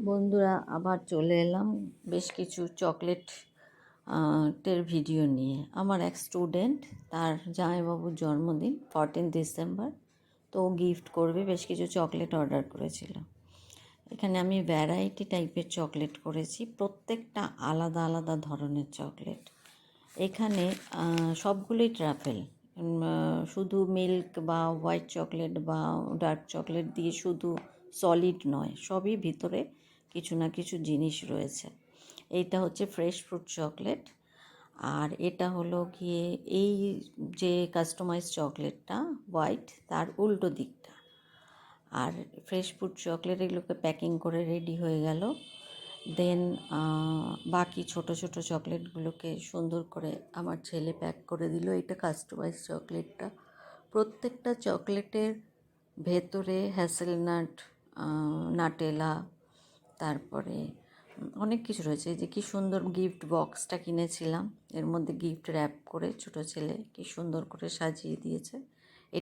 বন্ধুরা, আবার চলে এলাম বেশ কিছু চকলেট টের ভিডিও নিয়ে। আমার এক স্টুডেন্ট, তার জামাইবাবুর জন্মদিন 14 ডিসেম্বর, তো ও গিফট করবে, বেশ কিছু চকলেট অর্ডার করেছিল। এখানে আমি ভ্যারাইটি টাইপের চকলেট করেছি, প্রত্যেকটা আলাদা আলাদা ধরনের চকলেট। এখানে সবগুলোই ট্রাফেল, শুধু মিল্ক বা হোয়াইট চকলেট বা ডার্ক চকলেট দিয়ে শুধু সলিড নয়, সবই ভিতরে কিছু না কিছু জিনিস রয়েছে। এইটা হচ্ছে ফ্রেশ ফ্রুট চকলেট, আর এটা হলো গিয়ে এই যে কাস্টমাইজ চকলেটটা হোয়াইট, তার উল্টো দিকটা। আর ফ্রেশ ফ্রুট চকলেট এগুলোকে প্যাকিং করে রেডি হয়ে গেল। দেন বাকি ছোট ছোট চকলেটগুলোকে সুন্দর করে আমার ছেলে প্যাক করে দিল। এটা কাস্টমাইজ চকলেটটা, প্রত্যেকটা চকলেটের ভেতরে হ্যাসেলনাট, নাটেলা, তারপরে অনেক কিছু রয়েছে। এই যে কী সুন্দর গিফট বক্সটা কিনেছিলাম, এর মধ্যে গিফট র্যাপ করে ছোটো ছেলে কী সুন্দর করে সাজিয়ে দিয়েছে।